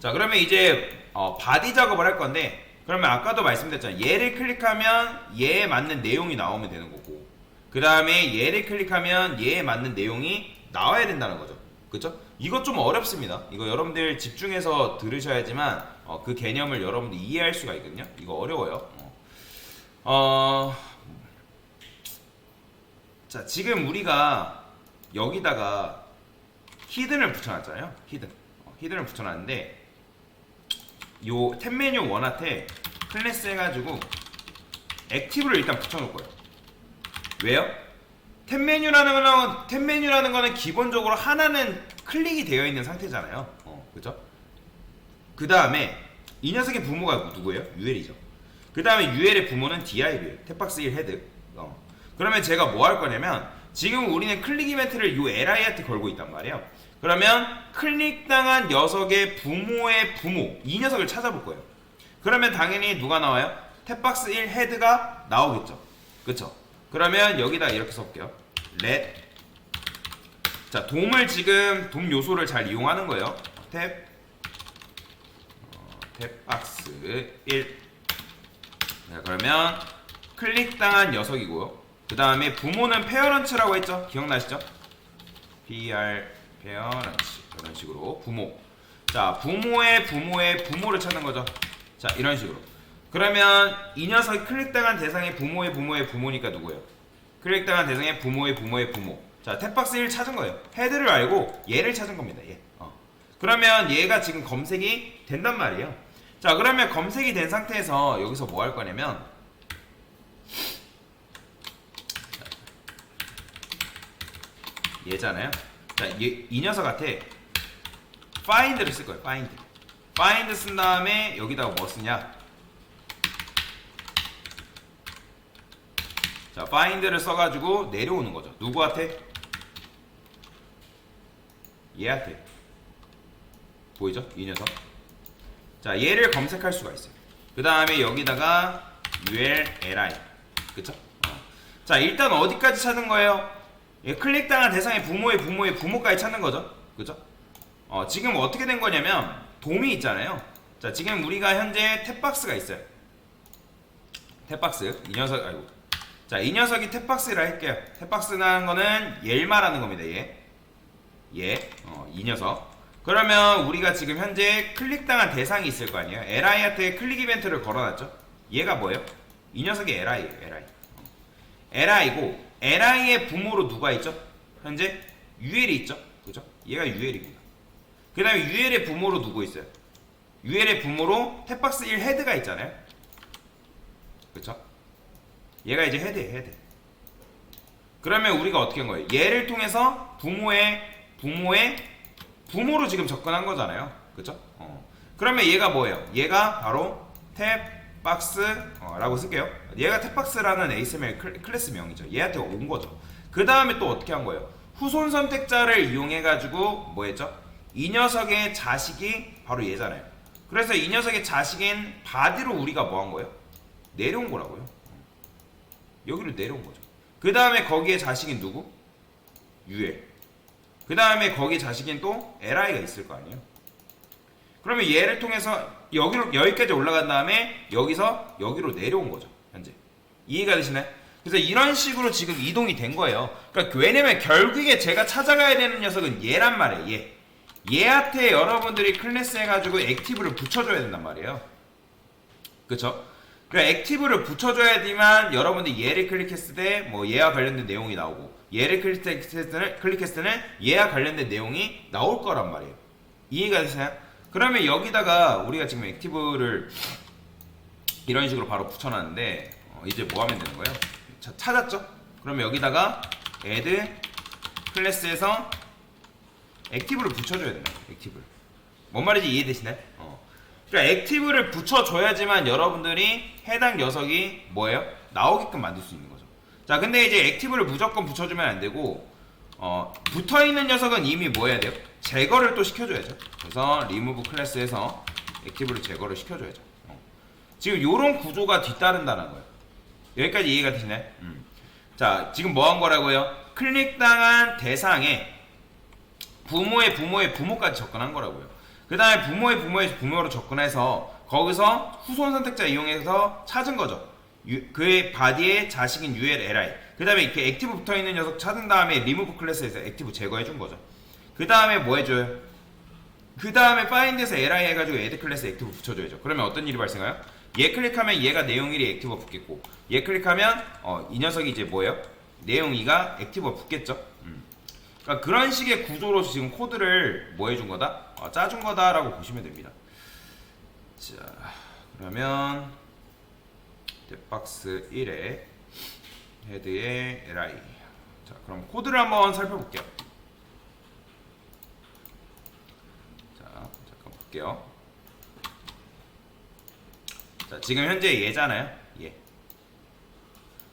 자, 그러면 이제 바디 작업을 할 건데, 그러면 아까도 말씀드렸잖아요. 얘를 클릭하면 얘에 맞는 내용이 나오면 되는 거고, 그 다음에 얘를 클릭하면 얘에 맞는 내용이 나와야 된다는 거죠. 그쵸? 이거 좀 어렵습니다. 이거 여러분들 집중해서 들으셔야지만 그 개념을 여러분들 이해할 수가 있거든요. 이거 어려워요. 자, 지금 우리가 여기다가 히든을 붙여놨잖아요. 히든을 붙여놨는데, 요 탭 메뉴 원한테 클래스 해가지고 액티브를 일단 붙여놓을 거예요. 왜요? 탭 메뉴라는 거는 기본적으로 하나는 클릭이 되어 있는 상태잖아요. 그죠? 그 다음에 이 녀석의 부모가 누구예요? UL이죠. 그 다음에 UL의 부모는 DIV예요. 탭박스 1 헤드. 그러면 제가 뭐 할 거냐면, 지금 우리는 클릭 이벤트를 요 LI한테 걸고 있단 말이에요. 그러면 클릭당한 녀석의 부모의 부모, 이 녀석을 찾아볼 거예요. 그러면 당연히 누가 나와요? 탭박스 1 헤드가 나오겠죠. 그쵸? 그러면 여기다 이렇게 써볼게요. let. 자, 돔을 지금 돔 요소를 잘 이용하는 거예요. 탭박스 1. 자, 그러면 클릭당한 녀석이고요. 그 다음에 부모는 페어런츠라고 했죠? 기억나시죠? 페어런츠. 이런 식으로 부모. 자, 부모의 부모를 찾는 거죠. 자, 이런 식으로. 그러면 이 녀석이 클릭당한 대상의 부모의 부모니까 누구예요? 클릭당한 대상의 부모의 부모. 자, 탭박스 1 찾은 거예요. 헤드를 알고 얘를 찾은 겁니다. 얘. 그러면 얘가 지금 검색이 된단 말이에요. 자, 그러면 검색이 된 상태에서 여기서 뭐 할 거냐면, 얘잖아요. 자, 이 녀석한테 find를 쓸 거예요. find 쓴 다음에 여기다가 뭐 쓰냐? 자, find를 써가지고 내려오는 거죠. 누구한테? 얘한테. 보이죠? 이 녀석. 자, 얘를 검색할 수가 있어요. 그 다음에 여기다가 ULLI. 그쵸? 자, 일단 어디까지 찾은 거예요? 클릭당한 대상의 부모의 부모까지 찾는 거죠. 그죠? 지금 어떻게 된 거냐면, 돔이 있잖아요. 자, 지금 우리가 현재 탭박스가 있어요. 탭박스. 이 녀석, 아이고. 자, 이 녀석이 탭박스라 할게요. 탭박스라는 거는 얘를 말하는 겁니다. 이 녀석. 그러면 우리가 지금 현재 클릭당한 대상이 있을 거 아니에요. LI한테 클릭 이벤트를 걸어놨죠. 얘가 뭐예요? 이 녀석이 LI예요. LI고, LI의 부모로 누가 있죠? 현재 UL이 있죠? 그죠? 얘가 UL입니다. 그 다음에 UL의 부모로 누구 있어요? UL의 부모로 탭박스 1 헤드가 있잖아요. 그쵸? 얘가 이제 헤드예요. 헤드. 그러면 우리가 어떻게 한 거예요? 얘를 통해서 부모의 부모로 지금 접근한 거잖아요. 그쵸? 그러면 얘가 뭐예요? 얘가 바로 탭박스 라고 쓸게요. 얘가 탭박스라는 HTML 클래스 명이죠. 얘한테 온 거죠. 그 다음에 또 어떻게 한 거예요? 후손 선택자를 이용해가지고 뭐 했죠? 이 녀석의 자식이 바로 얘잖아요. 그래서 이 녀석의 자식인 바디로 우리가 뭐 한 거예요? 내려온 거라고요. 여기로 내려온 거죠. 그 다음에 거기에 자식인 누구? UL. 그 다음에 거기에 자식인 또 LI가 있을 거 아니에요. 그러면 얘를 통해서 여기까지 올라간 다음에 여기서 여기로 내려온 거죠. 현재. 이해가 되시나요? 그래서 이런 식으로 지금 이동이 된 거예요. 그러니까 왜냐면 결국에 제가 찾아가야 되는 녀석은 얘란 말이에요. 얘한테 여러분들이 클래스 해가지고 액티브를 붙여줘야 된단 말이에요. 그쵸? 그러니까 액티브를 붙여줘야지만 여러분들이 얘를 클릭했을 때 뭐 얘와 관련된 내용이 나오고, 얘를 클릭했을 때는 얘와 관련된 내용이 나올 거란 말이에요. 이해가 되시나요? 그러면 여기다가 우리가 지금 액티브를 이런 식으로 바로 붙여놨는데, 이제 뭐 하면 되는 거예요? 자, 찾았죠? 그러면 여기다가 add 클래스에서 액티브를 붙여줘야 된다. 액티브를. 뭔 말인지 이해되시나요? 그러니까 액티브를 붙여줘야지만 여러분들이 해당 녀석이 뭐예요? 나오게끔 만들 수 있는 거죠. 자, 근데 이제 액티브를 무조건 붙여주면 안 되고, 붙어있는 녀석은 이미 뭐 해야 돼요? 제거를 또 시켜줘야죠. 그래서 remove 클래스에서 액티브를 제거를 시켜줘야죠. 지금 요런 구조가 뒤따른다는 거예요. 여기까지 이해가 되시나요? 자, 지금 뭐 한 거라고요? 클릭당한 대상에 부모의 부모까지 접근한 거라고요. 그 다음에 부모의 부모로 접근해서 거기서 후손 선택자 이용해서 찾은 거죠. 그의 바디의 자식인 ULLI. 그 다음에 이렇게 액티브 붙어있는 녀석 찾은 다음에 리무브 클래스에서 액티브 제거해준 거죠. 그 다음에 뭐 해줘요? 그 다음에 find에서 li 해가지고 add 클래스 액티브 붙여줘야죠. 그러면 어떤 일이 발생해요? 얘 클릭하면 얘가 내용 1이 액티브 붙겠고, 얘 클릭하면 이 녀석이 이제 뭐예요? 내용 2가 액티브 붙겠죠. 그러니까 그런 식의 구조로 지금 코드를 뭐 해준 거다? 짜준 거다라고 보시면 됩니다. 자, 그러면 뎨박스 1에 헤드에 li. 자, 그럼 코드를 한번 살펴볼게요. 자, 잠깐 볼게요. 자, 지금 현재 얘잖아요. 얘.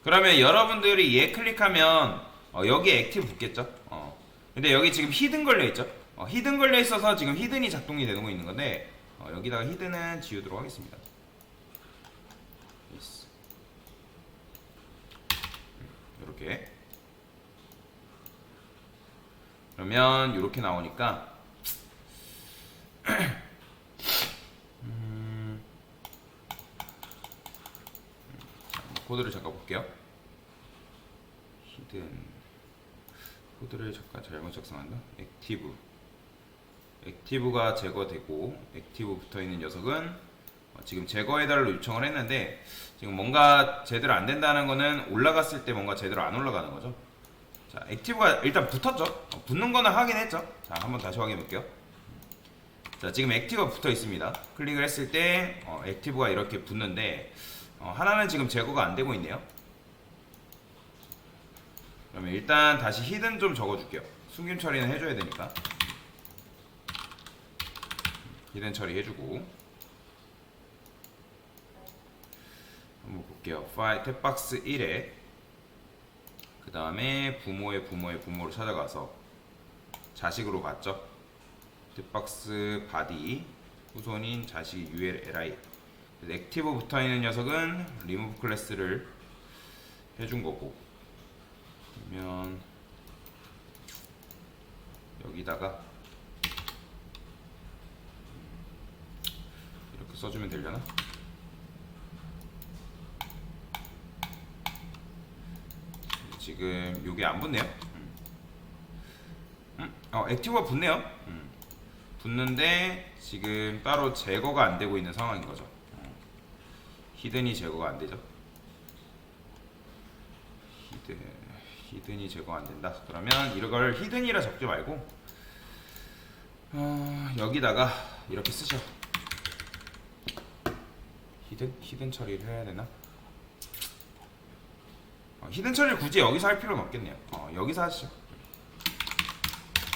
그러면 여러분들이 얘 클릭하면 여기에 액티브 붙겠죠. 근데 여기 지금 히든 걸려 있죠. 히든 걸려 있어서 지금 히든이 작동이 되고 있는 건데 여기다가 히든은 지우도록 하겠습니다. 이렇게. 그러면 이렇게 나오니까 코드를 잠깐 볼게요. 히든 코드를 잠깐 잘못 작성한다. 액티브가 제거되고 액티브 붙어있는 녀석은 지금 제거해달라고 요청을 했는데 지금 뭔가 제대로 안 된다는 거는 올라갔을 때 뭔가 제대로 안 올라가는 거죠. 자, 액티브가 일단 붙었죠. 붙는 거는 확인했죠. 자, 한번 다시 확인해 볼게요. 자, 지금 액티브가 붙어 있습니다. 클릭을 했을 때 액티브가 이렇게 붙는데 하나는 지금 제거가 안 되고 있네요. 그러면 일단 다시 히든 좀 적어줄게요. 숨김 처리는 해줘야 되니까. 히든 처리 해주고 한번 볼게요. 파일 탭박스 1에 그 다음에 부모의 부모를 찾아가서 자식으로 갔죠. 탭박스 바디 후손인 자식 ULLI. 액티브 붙어있는 녀석은 리무브 클래스를 해준 거고, 그러면 여기다가 이렇게 써주면 되려나? 지금 요게 안 붙네요. 액티브가 붙네요. 붙는데 지금 따로 제거가 안 되고 있는 상황인 거죠. 히든이 제거가 안 되죠. 히든이 제거 안 된다. 그러면 이걸 히든이라 적지 말고 여기다가 이렇게 쓰죠. 히든 처리를 해야 되나? 히든 처리를 굳이 여기서 할 필요는 없겠네요. 여기서 하시죠.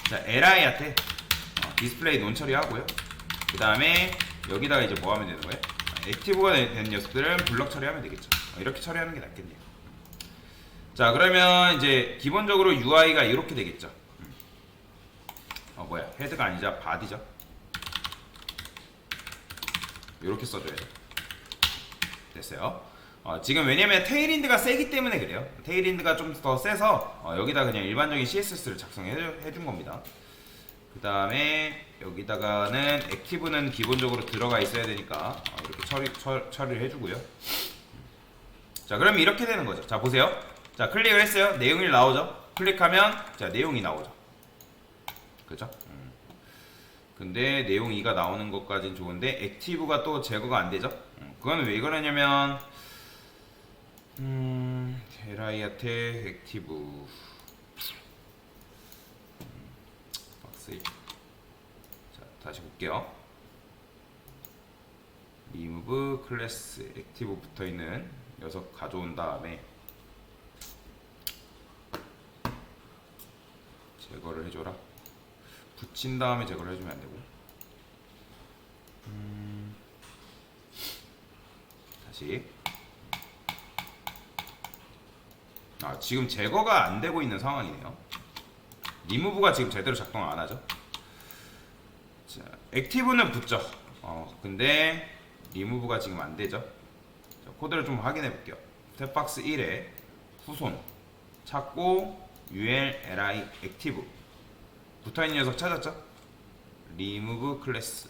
자, li한테 디스플레이 논 처리하고요. 그 다음에 여기다가 이제 뭐 하면 되는 거예요? 액티브가 된 녀석들은 블럭 처리하면 되겠죠. 이렇게 처리하는 게 낫겠네요. 자, 그러면 이제 기본적으로 UI가 이렇게 되겠죠. 뭐야, 헤드가 아니자 바디죠. 이렇게 써줘야 돼. 됐어요. 지금 왜냐면 테일인드가 세기 때문에 그래요. 테일인드가 좀 더 세서 여기다 그냥 일반적인 CSS를 작성해 준 겁니다. 그 다음에 여기다가는 액티브는 기본적으로 들어가 있어야 되니까 이렇게 처리를 해주고요. 자, 그러면 이렇게 되는 거죠. 자, 보세요. 자, 클릭을 했어요. 내용이 나오죠. 클릭하면 자, 내용이 나오죠. 그죠? 근데 내용 2가 나오는 것까진 좋은데 액티브가 또 제거가 안 되죠. 그건 왜 그러냐면 데라이아테 액티브 박스. 자, 다시 볼게요. 리무브 클래스 액티브 붙어있는 녀석 가져온 다음에 제거를 해줘라. 붙인 다음에 제거를 해주면 안 되고. 다시. 지금 제거가 안 되고 있는 상황이네요. 리무브가 지금 제대로 작동을 안 하죠. 자, 액티브는 붙죠. 근데 리무브가 지금 안 되죠. 자, 코드를 좀 확인해 볼게요. 탭박스 1에 후손 찾고 ULLI 액티브 붙어있는 녀석 찾았죠? remove 클래스.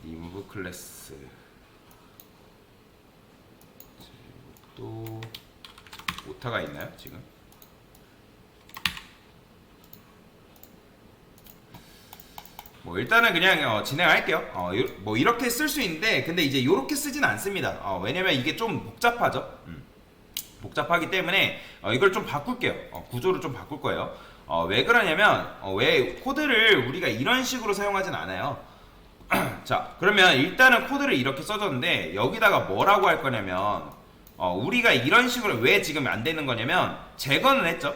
remove 클래스. 또 오타가 있나요 지금? 뭐 일단은 그냥 진행할게요. 뭐 이렇게 쓸 수 있는데 근데 이제 이렇게 쓰진 않습니다. 왜냐면 이게 좀 복잡하죠. 복잡하기 때문에 이걸 좀 바꿀게요. 구조를 좀 바꿀 거예요. 왜 그러냐면 왜 코드를 우리가 이런 식으로 사용하진 않아요. 자, 그러면 일단은 코드를 이렇게 써줬는데 여기다가 뭐라고 할 거냐면 우리가 이런 식으로 왜 지금 안 되는 거냐면 제거는 했죠.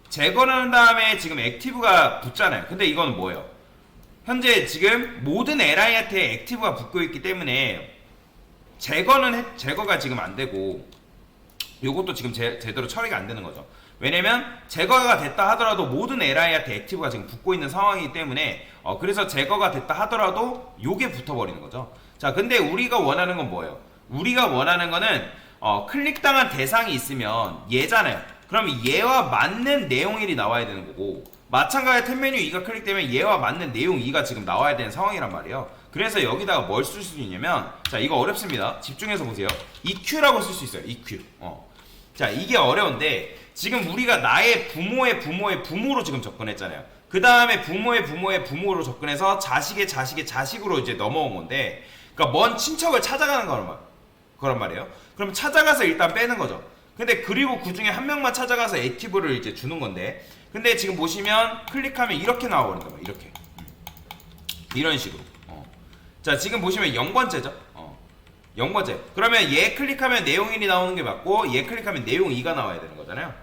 제거는 한 다음에 지금 액티브가 붙잖아요. 근데 이건 뭐예요? 현재 지금 모든 li한테 액티브가 붙고 있기 때문에 제거가 지금 안 되고 요것도 지금 제대로 처리가 안 되는 거죠. 왜냐면 제거가 됐다 하더라도 모든 li한테 액티브가 지금 붙고 있는 상황이기 때문에 그래서 제거가 됐다 하더라도 요게 붙어버리는 거죠. 자, 근데 우리가 원하는 건 뭐예요? 우리가 원하는 거는 클릭당한 대상이 있으면 얘잖아요. 그럼 얘와 맞는 내용 1이 나와야 되는 거고 마찬가지로 탭 메뉴 2가 클릭되면 얘와 맞는 내용 2가 지금 나와야 되는 상황이란 말이에요. 그래서 여기다가 뭘 쓸 수 있냐면 자, 이거 어렵습니다. 집중해서 보세요. EQ라고 쓸 수 있어요. EQ. 자, 이게 어려운데 지금 우리가 나의 부모의 부모의 부모로 지금 접근했잖아요. 그 다음에 부모의 부모의 부모로 접근해서 자식의 자식의 자식으로 이제 넘어온 건데 그러니까 먼 친척을 찾아가는 거란 말이에요. 그럼 찾아가서 일단 빼는 거죠. 근데 그리고 그 중에 한 명만 찾아가서 액티브를 이제 주는 건데 근데 지금 보시면 클릭하면 이렇게 나와버린단 말이에요. 이렇게 이런 식으로 자, 지금 보시면 0번째죠 0번째. 그러면 얘 클릭하면 내용 1이 나오는 게 맞고 얘 클릭하면 내용 2가 나와야 되는 거잖아요.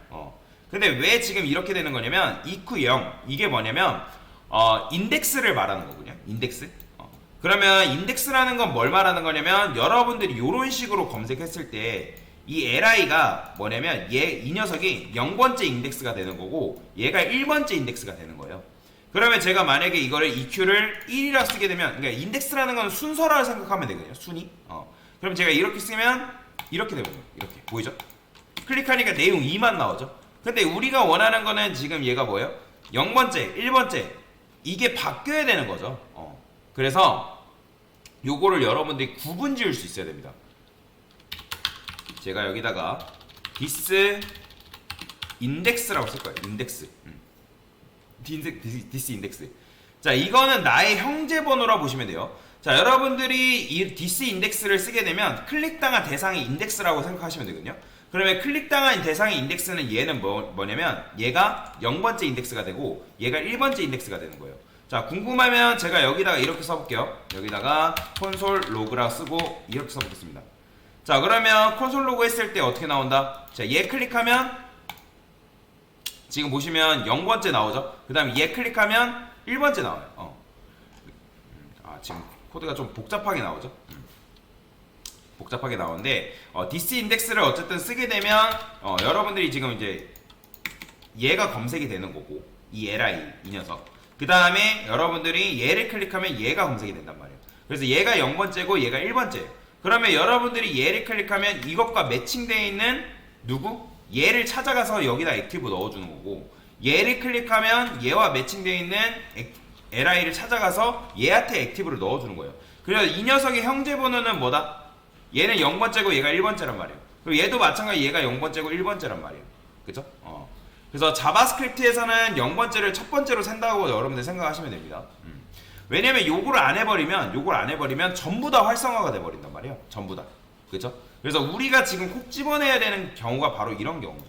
근데 왜 지금 이렇게 되는 거냐면 eq 0 이게 뭐냐면 인덱스를 말하는 거군요. 인덱스. 그러면 인덱스라는 건 뭘 말하는 거냐면 여러분들이 이런 식으로 검색했을 때 이 li가 뭐냐면 이 녀석이 0번째 인덱스가 되는 거고 얘가 1번째 인덱스가 되는 거예요. 그러면 제가 만약에 이거를 EQ를 1이라 쓰게 되면 그러니까 인덱스라는 건 순서라고 생각하면 되거든요. 순위. 그럼 제가 이렇게 쓰면 이렇게 되거든요. 이렇게 보이죠? 클릭하니까 내용 2만 나오죠. 근데 우리가 원하는 거는 지금 얘가 뭐예요? 0번째, 1번째 이게 바뀌어야 되는 거죠. 그래서 요거를 여러분들이 구분 지을 수 있어야 됩니다. 제가 여기다가 this index라고 쓸 거예요. 인덱스. this index. 자, 이거는 나의 형제 번호라 보시면 돼요. 자, 여러분들이 이 this index를 쓰게 되면 클릭당한 대상이 인덱스라고 생각하시면 되거든요. 그러면 클릭당한 대상의 인덱스는 얘는 뭐냐면 얘가 0번째 인덱스가 되고 얘가 1번째 인덱스가 되는 거예요. 자, 궁금하면 제가 여기다가 이렇게 써볼게요. 여기다가 콘솔 로그라 쓰고 이렇게 써보겠습니다. 자, 그러면 콘솔 로그 했을 때 어떻게 나온다? 자, 얘 클릭하면 지금 보시면 0번째 나오죠. 그 다음에 얘 클릭하면 1번째 나와요. 지금 코드가 좀 복잡하게 나오죠. 복잡하게 나오는데 this index를 어쨌든 쓰게 되면 여러분들이 지금 이제 얘가 검색이 되는 거고 이 li 이 녀석 그 다음에 여러분들이 얘를 클릭하면 얘가 검색이 된단 말이에요. 그래서 얘가 0번째고 얘가 1번째. 그러면 여러분들이 얘를 클릭하면 이것과 매칭되어 있는 누구? 얘를 찾아가서 여기다 액티브 넣어주는 거고 얘를 클릭하면 얘와 매칭되어 있는 li를 찾아가서 얘한테 액티브를 넣어주는 거예요. 그래서 이 녀석의 형제 번호는 뭐다? 얘는 0번째고 얘가 1번째란 말이에요. 그리고 얘도 마찬가지 얘가 0번째고 1번째란 말이에요. 그죠? 그래서 자바스크립트에서는 0번째를 첫 번째로 센다고 여러분들 생각하시면 됩니다. 왜냐면 요걸 안 해버리면 전부 다 활성화가 돼버린단 말이에요. 전부 다. 그죠? 그래서 우리가 지금 콕 집어내야 되는 경우가 바로 이런 경우죠.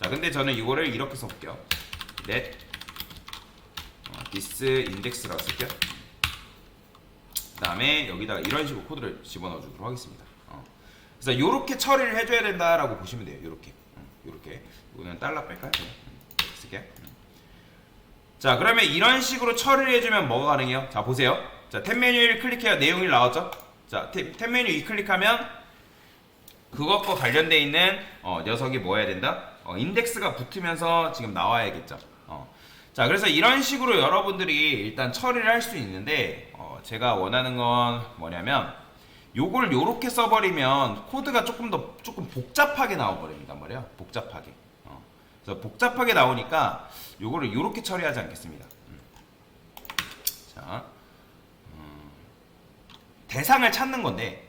자, 근데 저는 이거를 이렇게 써볼게요. net this index라고 쓸게요. 그 다음에 여기다가 이런 식으로 코드를 집어넣어 주도록 하겠습니다. 그래서 이렇게 처리를 해줘야 된다라고 보시면 돼요. 이렇게 이거는 달러 뺄까요? 이렇게 쓸게요. 자, 그러면 이런 식으로 처리를 해주면 뭐가 가능해요? 자, 보세요. 자, 탭 메뉴를 클릭해야 내용 1 나왔죠? 자, 탭 메뉴 2 클릭하면 그것과 관련되어 있는 녀석이 뭐 해야 된다? 인덱스가 붙으면서 지금 나와야겠죠. 자, 그래서 이런 식으로 여러분들이 일단 처리를 할 수 있는데 제가 원하는 건 뭐냐면 요걸 요렇게 써버리면 코드가 조금 복잡하게 나와버립니다 말이에요. 복잡하게. 그래서 복잡하게 나오니까 요거를 요렇게 처리하지 않겠습니다. 자, 대상을 찾는 건데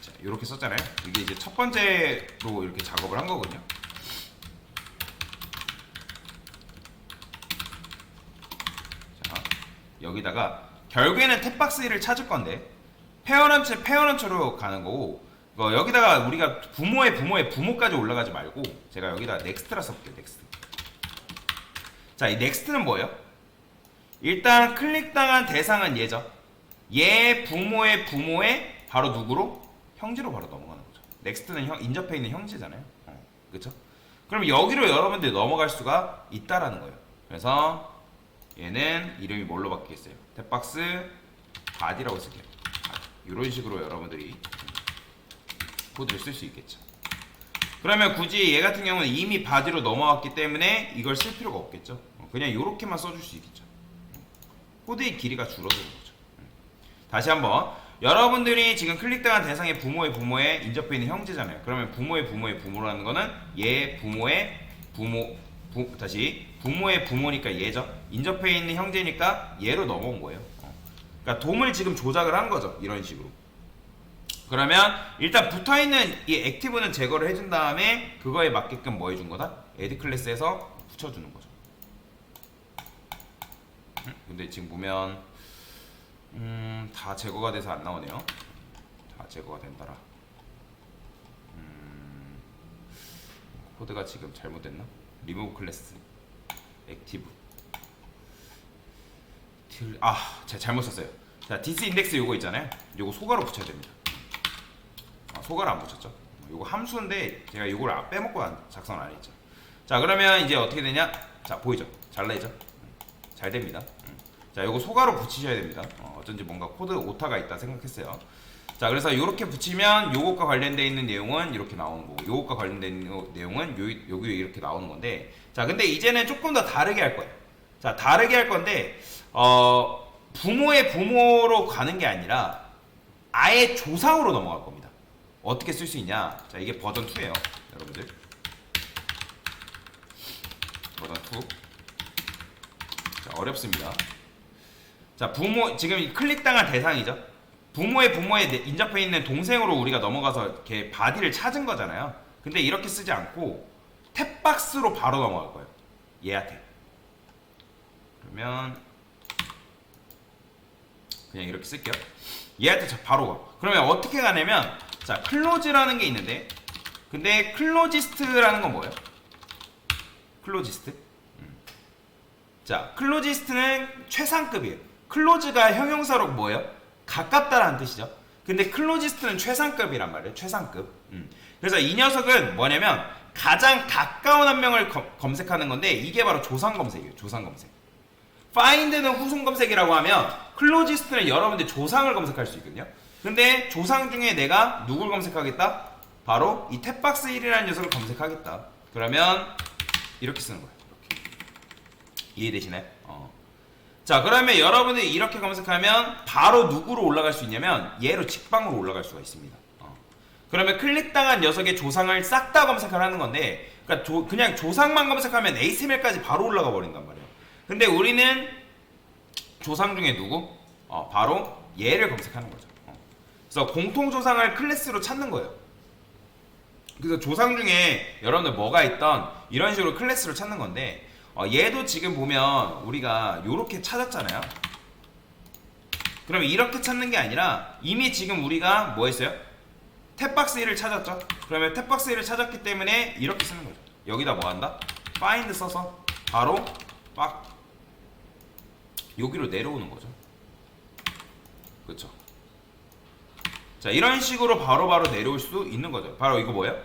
자, 요렇게 썼잖아요. 이게 이제 첫 번째로 이렇게 작업을 한 거거든요. 자, 여기다가 결국에는 탭박스 1을 찾을 건데 페어런처로 가는 거고, 여기다가 우리가 부모의 부모까지 올라가지 말고 제가 여기다 넥스트라 써볼게요. 넥스트. 자, 이 넥스트는 뭐예요? 일단 클릭당한 대상은 얘죠. 얘 부모의 바로 누구로? 형제로 바로 넘어가는 거죠. 넥스트는 인접해 있는 형제잖아요. 그쵸? 그럼 여기로 여러분들이 넘어갈 수가 있다라는 거예요. 그래서 얘는 이름이 뭘로 바뀌겠어요? 탭박스 바디라고 쓸게요. 이런 식으로 여러분들이 코드를 쓸 수 있겠죠. 그러면 굳이 얘 같은 경우는 이미 바디로 넘어왔기 때문에 이걸 쓸 필요가 없겠죠. 그냥 이렇게만 써줄 수 있겠죠. 코드의 길이가 줄어드는 거죠. 다시 한번, 여러분들이 지금 클릭당한 대상의 부모의 인접해 있는 형제잖아요. 그러면 부모의 부모라는 거는 얘 부모의 부모의 부모니까 얘죠. 인접해 있는 형제니까 얘로 넘어온 거예요. 그러니까 돔을 지금 조작을 한 거죠. 이런 식으로. 그러면 일단 붙어있는 이 액티브는 제거를 해준 다음에 그거에 맞게끔 뭐 해준 거다? 에드 클래스에서 붙여주는 거죠. 근데 지금 보면 다 제거가 돼서 안 나오네요. 다 제거가 된다라. 코드가 지금 잘못됐나? 리무브 클래스 액티브 제가 잘못 썼어요. 자, 디스 인덱스 요거 있잖아요. 요거 소가로 붙여야 됩니다. 소가를 안 붙였죠. 요거 함수인데 제가 요거를 빼먹고 작성을 안 했죠. 자, 그러면 이제 어떻게 되냐? 자, 보이죠? 잘 나이죠? 잘 됩니다. 자, 요거 소가로 붙이셔야 됩니다. 어쩐지 뭔가 코드 오타가 있다 생각했어요. 자, 그래서 요렇게 붙이면 요것과 관련되어 있는 내용은 이렇게 나오는 거고, 요것과 관련된 내용은 여기 이렇게 나오는 건데, 자, 근데 이제는 조금 더 다르게 할 거예요. 자, 다르게 할 건데, 부모의 부모로 가는 게 아니라 아예 조상으로 넘어갈 겁니다. 어떻게 쓸 수 있냐? 자, 이게 버전 2예요, 여러분들. 버전 2. 자, 어렵습니다. 자, 지금 클릭당한 대상이죠. 부모의 인접해 있는 동생으로 우리가 넘어가서 걔 바디를 찾은 거잖아요. 근데 이렇게 쓰지 않고 탭박스로 바로 넘어갈 거예요. 얘한테. 그러면 그냥 이렇게 쓸게요. 얘한테 바로 가. 그러면 어떻게 가냐면, 자, 클로즈라는 게 있는데, 근데 클로지스트라는 건 뭐예요? 클로지스트? 자, 클로지스트는 최상급이에요. 클로즈가 형용사로 뭐예요? 가깝다라는 뜻이죠. 근데 클로지스트는 최상급이란 말이에요. 최상급. 그래서 이 녀석은 뭐냐면 가장 가까운 한 명을 검색하는 건데, 이게 바로 조상 검색이에요. 조상 검색. find는 후손 검색이라고 하면 클로지스트는 여러분들 조상을 검색할 수 있거든요. 근데 조상 중에 내가 누굴 검색하겠다? 바로 이 탭박스 1이라는 녀석을 검색하겠다. 그러면 이렇게 쓰는 거예요. 이렇게. 이해되시나요? 자, 그러면 여러분들이 이렇게 검색하면 바로 누구로 올라갈 수 있냐면 얘로 직방으로 올라갈 수가 있습니다. 그러면 클릭당한 녀석의 조상을 싹 다 검색을 하는 건데, 그러니까 그냥 조상만 검색하면 ASML까지 바로 올라가 버린단 말이에요. 근데 우리는 조상 중에 누구? 바로 얘를 검색하는 거죠. 그래서 공통 조상을 클래스로 찾는 거예요. 그래서 조상 중에 여러분들 뭐가 있던 이런 식으로 클래스로 찾는 건데, 얘도 지금 보면 우리가 요렇게 찾았잖아요. 그러면 이렇게 찾는 게 아니라 이미 지금 우리가 뭐 했어요? 탭박스 1을 찾았죠? 그러면 탭박스 1을 찾았기 때문에 이렇게 쓰는 거죠. 여기다 뭐 한다? find 써서 바로 빡 여기로 내려오는 거죠. 그쵸? 자, 이런 식으로 바로바로 내려올 수 있는 거죠. 바로 이거 뭐예요?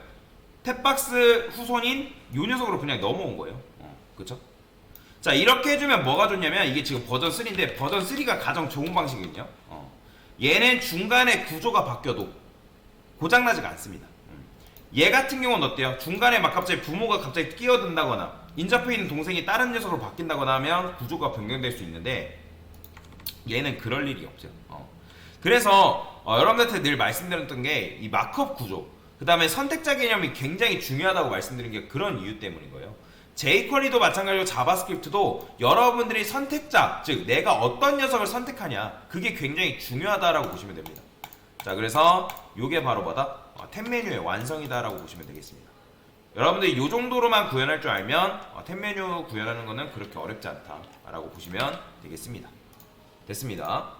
탭박스 후손인 요 녀석으로 그냥 넘어온 거예요. 그쵸? 자, 이렇게 해주면 뭐가 좋냐면, 이게 지금 버전 3인데 버전 3가 가장 좋은 방식이거든요. 얘는 중간에 구조가 바뀌어도 고장나지가 않습니다. 얘 같은 경우는 어때요? 중간에 막 갑자기 부모가 갑자기 끼어든다거나 인접해 있는 동생이 다른 녀석으로 바뀐다거나 하면 구조가 변경될 수 있는데 얘는 그럴 일이 없죠. 그래서 여러분들한테 늘 말씀드렸던 게 이 마크업 구조, 그 다음에 선택자 개념이 굉장히 중요하다고 말씀드린 게 그런 이유 때문인 거예요. jQuery도 마찬가지로 자바스크립트도 여러분들이 선택자, 즉 내가 어떤 녀석을 선택하냐, 그게 굉장히 중요하다라고 보시면 됩니다. 자, 그래서 이게 바로 뭐다? 탭 메뉴의 완성이다라고 보시면 되겠습니다. 여러분들이 이 정도로만 구현할 줄 알면 탭 메뉴 구현하는 거는 그렇게 어렵지 않다라고 보시면 되겠습니다. 됐습니다.